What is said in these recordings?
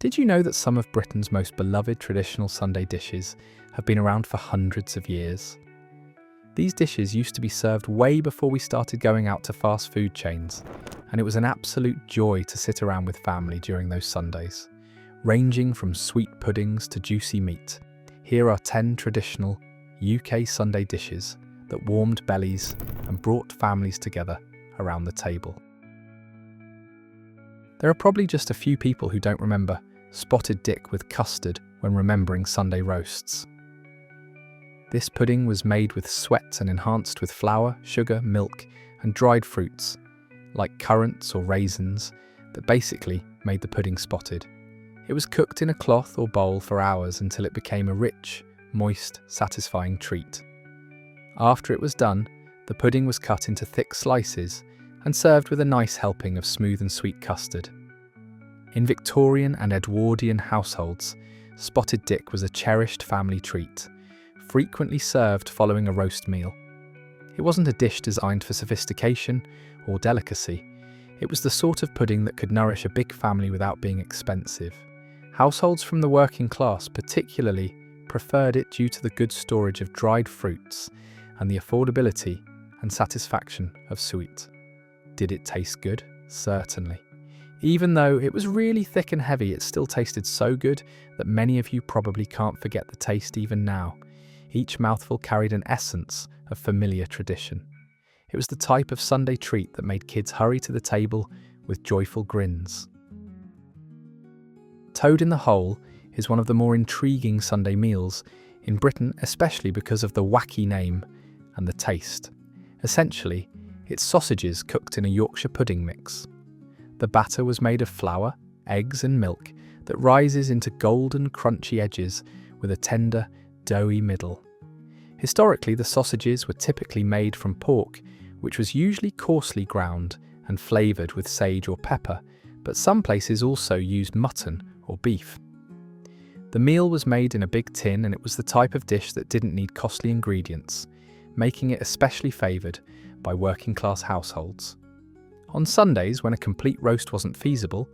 Did you know that some of Britain's most beloved traditional Sunday dishes have been around for hundreds of years? These dishes used to be served way before we started going out to fast food chains, and it was an absolute joy to sit around with family during those Sundays. Ranging from sweet puddings to juicy meat, here are 10 traditional UK Sunday dishes that warmed bellies and brought families together around the table. There are probably just a few people who don't remember spotted dick with custard when remembering Sunday roasts. This pudding was made with sweat and enhanced with flour, sugar, milk, and dried fruits, like currants or raisins, that basically made the pudding spotted. It was cooked in a cloth or bowl for hours until it became a rich, moist, satisfying treat. After it was done, the pudding was cut into thick slices and served with a nice helping of smooth and sweet custard. In Victorian and Edwardian households, spotted dick was a cherished family treat, frequently served following a roast meal. It wasn't a dish designed for sophistication or delicacy. It was the sort of pudding that could nourish a big family without being expensive. Households from the working class particularly preferred it due to the good storage of dried fruits and the affordability and satisfaction of sweet. Did it taste good? Certainly. Even though it was really thick and heavy, it still tasted so good that many of you probably can't forget the taste even now. Each mouthful carried an essence of familiar tradition. It was the type of Sunday treat that made kids hurry to the table with joyful grins. Toad in the hole is one of the more intriguing Sunday meals in Britain, especially because of the wacky name and the taste. Essentially, it's sausages cooked in a Yorkshire pudding mix. The batter was made of flour, eggs and milk that rises into golden, crunchy edges with a tender, doughy middle. Historically, the sausages were typically made from pork, which was usually coarsely ground and flavoured with sage or pepper, but some places also used mutton or beef. The meal was made in a big tin, and it was the type of dish that didn't need costly ingredients, making it especially favoured by working-class households. On Sundays, when a complete roast wasn't feasible,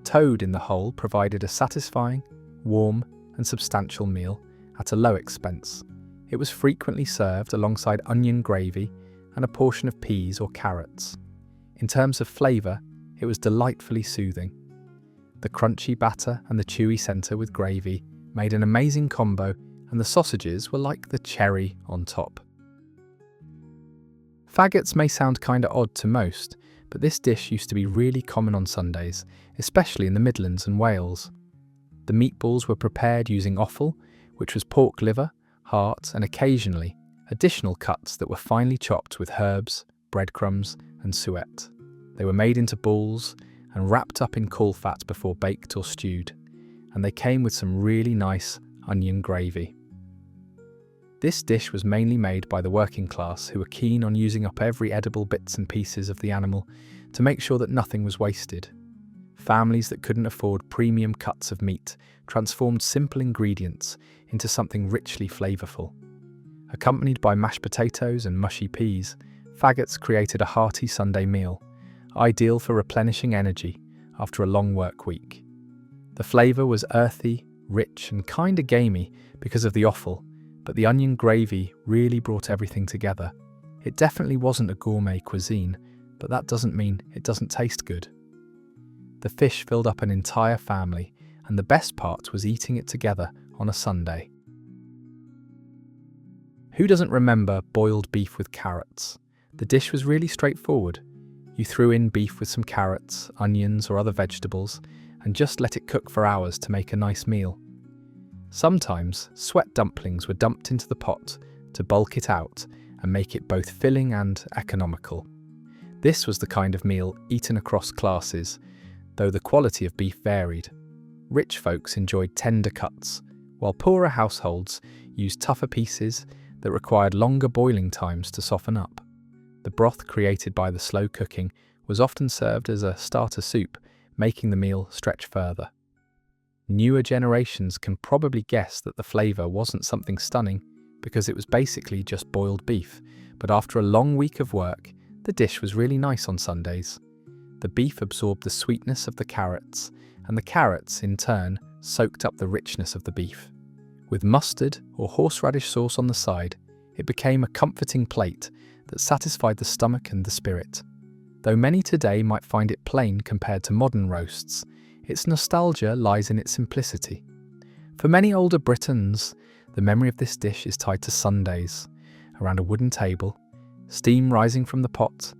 toad in the hole provided a satisfying, warm and substantial meal at a low expense. It was frequently served alongside onion gravy and a portion of peas or carrots. In terms of flavour, it was delightfully soothing. The crunchy batter and the chewy centre with gravy made an amazing combo, and the sausages were like the cherry on top. Faggots may sound kinda odd to most, but this dish used to be really common on Sundays, especially in the Midlands and Wales. The meatballs were prepared using offal, which was pork liver, heart, and occasionally additional cuts that were finely chopped with herbs, breadcrumbs, and suet. They were made into balls and wrapped up in caul fat before baked or stewed, and they came with some really nice onion gravy. This dish was mainly made by the working class, who were keen on using up every edible bits and pieces of the animal to make sure that nothing was wasted. Families that couldn't afford premium cuts of meat transformed simple ingredients into something richly flavourful. Accompanied by mashed potatoes and mushy peas, Faggots created a hearty Sunday meal, ideal for replenishing energy after a long work week. The flavour was earthy, rich and kinda gamey because of the offal, but the onion gravy really brought everything together. It definitely wasn't a gourmet cuisine, but that doesn't mean it doesn't taste good. The fish filled up an entire family, and the best part was eating it together on a Sunday. Who doesn't remember boiled beef with carrots? The dish was really straightforward. You threw in beef with some carrots, onions or other vegetables, and just let it cook for hours to make a nice meal. Sometimes, sweat dumplings were dumped into the pot to bulk it out and make it both filling and economical. This was the kind of meal eaten across classes, though the quality of beef varied. Rich folks enjoyed tender cuts, while poorer households used tougher pieces that required longer boiling times to soften up. The broth created by the slow cooking was often served as a starter soup, making the meal stretch further. Newer generations can probably guess that the flavour wasn't something stunning because it was basically just boiled beef, but after a long week of work, the dish was really nice on Sundays. The beef absorbed the sweetness of the carrots, and the carrots, in turn, soaked up the richness of the beef. With mustard or horseradish sauce on the side, it became a comforting plate that satisfied the stomach and the spirit. Though many today might find it plain compared to modern roasts, its nostalgia lies in its simplicity. For many older Britons, the memory of this dish is tied to Sundays, around a wooden table, steam rising from the pot,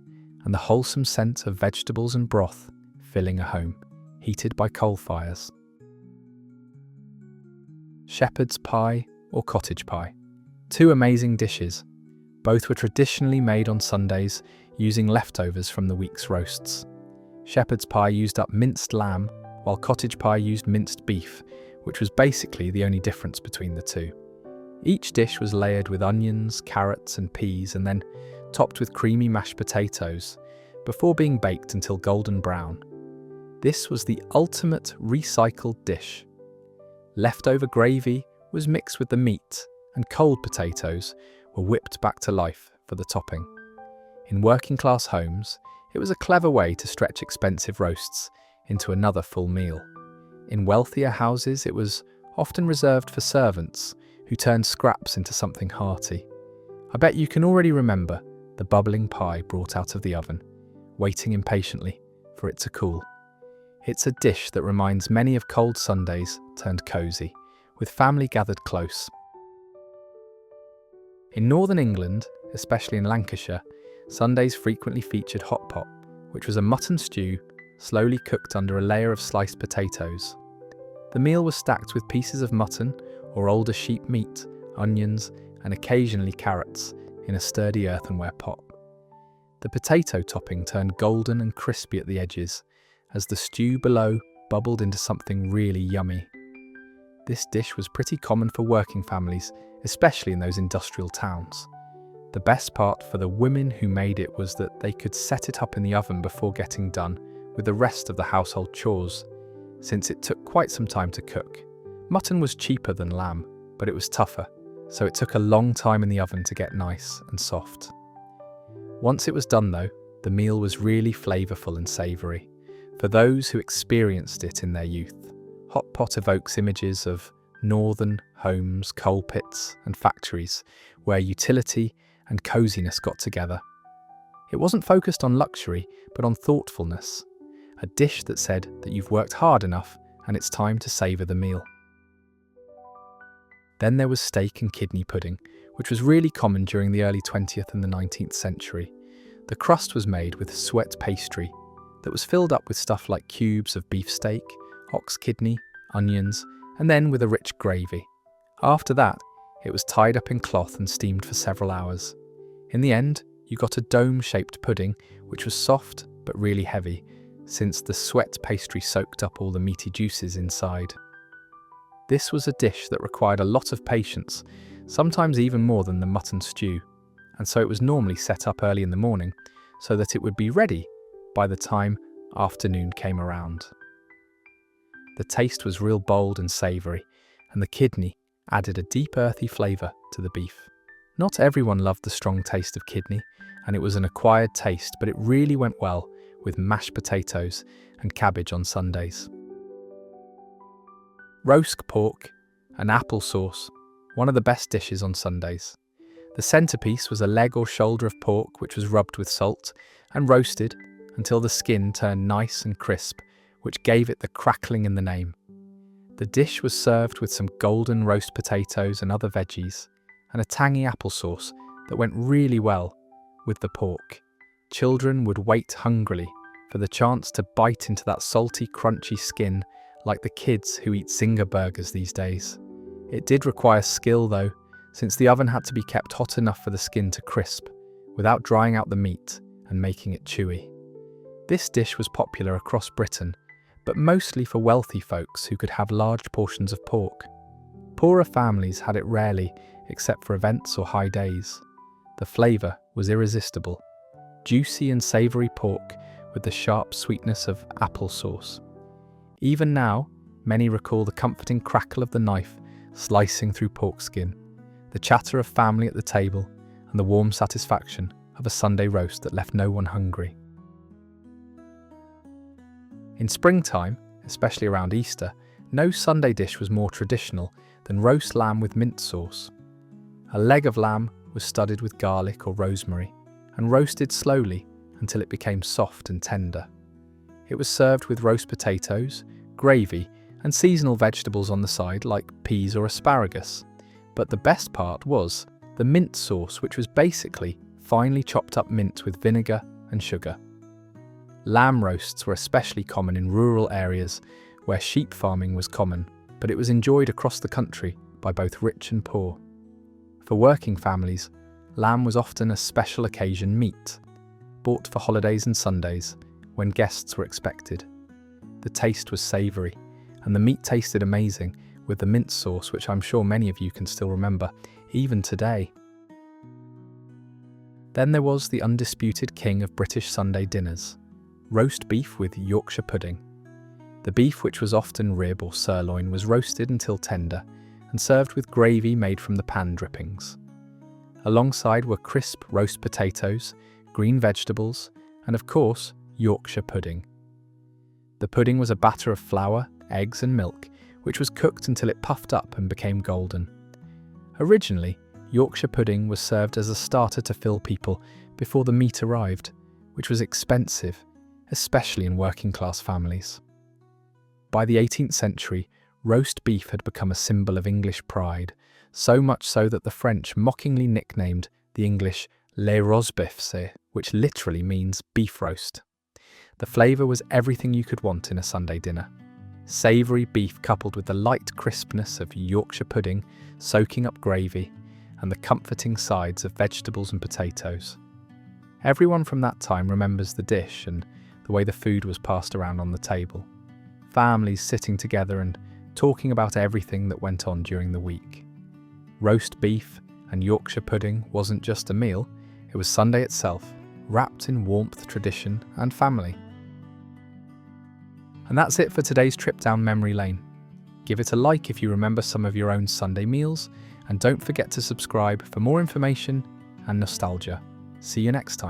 and the wholesome scent of vegetables and broth filling a home, heated by coal fires. Shepherd's pie or cottage pie. Two amazing dishes. Both were traditionally made on Sundays using leftovers from the week's roasts. Shepherd's pie used up minced lamb, while cottage pie used minced beef, which was basically the only difference between the two. Each dish was layered with onions, carrots and peas and then topped with creamy mashed potatoes, before being baked until golden brown. This was the ultimate recycled dish. Leftover gravy was mixed with the meat, and cold potatoes were whipped back to life for the topping. In working-class homes, it was a clever way to stretch expensive roasts into another full meal. In wealthier houses, it was often reserved for servants who turned scraps into something hearty. I bet you can already remember the bubbling pie brought out of the oven, waiting impatiently for it to cool. It's a dish that reminds many of cold Sundays turned cosy, with family gathered close. In northern England, especially in Lancashire, Sundays frequently featured Hotpot, which was a mutton stew slowly cooked under a layer of sliced potatoes. The meal was stacked with pieces of mutton or older sheep meat, onions, and occasionally carrots in a sturdy earthenware pot. The potato topping turned golden and crispy at the edges as the stew below bubbled into something really yummy. This dish was pretty common for working families, especially in those industrial towns. The best part for the women who made it was that they could set it up in the oven before getting done with the rest of the household chores, since it took quite some time to cook. Mutton was cheaper than lamb, but it was tougher, so it took a long time in the oven to get nice and soft. Once it was done though, the meal was really flavourful and savoury. For those who experienced it in their youth, Hotpot evokes images of northern homes, coal pits and factories where utility and coziness got together. It wasn't focused on luxury, but on thoughtfulness, a dish that said that you've worked hard enough and it's time to savour the meal. Then there was steak and kidney pudding, which was really common during the early 20th and the 19th century. The crust was made with sweat pastry that was filled up with stuff like cubes of beefsteak, ox kidney, onions, and then with a rich gravy. After that, it was tied up in cloth and steamed for several hours. In the end, you got a dome-shaped pudding, which was soft but really heavy, since the sweat pastry soaked up all the meaty juices inside. This was a dish that required a lot of patience, sometimes even more than the mutton stew, and so it was normally set up early in the morning so that it would be ready by the time afternoon came around. The taste was real bold and savoury, and the kidney added a deep earthy flavour to the beef. Not everyone loved the strong taste of kidney, and it was an acquired taste, but it really went well with mashed potatoes and cabbage on Sundays. Roast pork and applesauce, one of the best dishes on Sundays. The centrepiece was a leg or shoulder of pork which was rubbed with salt and roasted until the skin turned nice and crisp, which gave it the crackling in the name. The dish was served with some golden roast potatoes and other veggies, and a tangy applesauce that went really well with the pork. Children would wait hungrily for the chance to bite into that salty, crunchy skin like the kids who eat Zinger burgers these days. It did require skill though, since the oven had to be kept hot enough for the skin to crisp, without drying out the meat and making it chewy. This dish was popular across Britain, but mostly for wealthy folks who could have large portions of pork. Poorer families had it rarely, except for events or high days. The flavour was irresistible. Juicy and savoury pork with the sharp sweetness of applesauce. Even now, many recall the comforting crackle of the knife slicing through pork skin, the chatter of family at the table, and the warm satisfaction of a Sunday roast that left no one hungry. In springtime, especially around Easter, no Sunday dish was more traditional than roast lamb with mint sauce. A leg of lamb was studded with garlic or rosemary and roasted slowly until it became soft and tender. It was served with roast potatoes, gravy, and seasonal vegetables on the side like peas or asparagus. But the best part was the mint sauce, which was basically finely chopped up mint with vinegar and sugar. Lamb roasts were especially common in rural areas where sheep farming was common, but it was enjoyed across the country by both rich and poor. For working families, lamb was often a special occasion meat, bought for holidays and Sundays when guests were expected. The taste was savoury, and the meat tasted amazing with the mint sauce, which I'm sure many of you can still remember, even today. Then there was the undisputed king of British Sunday dinners, roast beef with Yorkshire pudding. The beef, which was often rib or sirloin, was roasted until tender and served with gravy made from the pan drippings. Alongside were crisp roast potatoes, green vegetables, and of course, Yorkshire pudding. The pudding was a batter of flour, eggs and milk, which was cooked until it puffed up and became golden. Originally, Yorkshire pudding was served as a starter to fill people before the meat arrived, which was expensive, especially in working-class families. By the 18th century, roast beef had become a symbol of English pride, so much so that the French mockingly nicknamed the English les rosbifs, which literally means beef roast. The flavour was everything you could want in a Sunday dinner. Savoury beef coupled with the light crispness of Yorkshire pudding, soaking up gravy, and the comforting sides of vegetables and potatoes. Everyone from that time remembers the dish and the way the food was passed around on the table. Families sitting together and talking about everything that went on during the week. Roast beef and Yorkshire pudding wasn't just a meal, it was Sunday itself, wrapped in warmth, tradition, and family. And that's it for today's trip down memory lane. Give it a like if you remember some of your own Sunday meals, and don't forget to subscribe for more information and nostalgia. See you next time.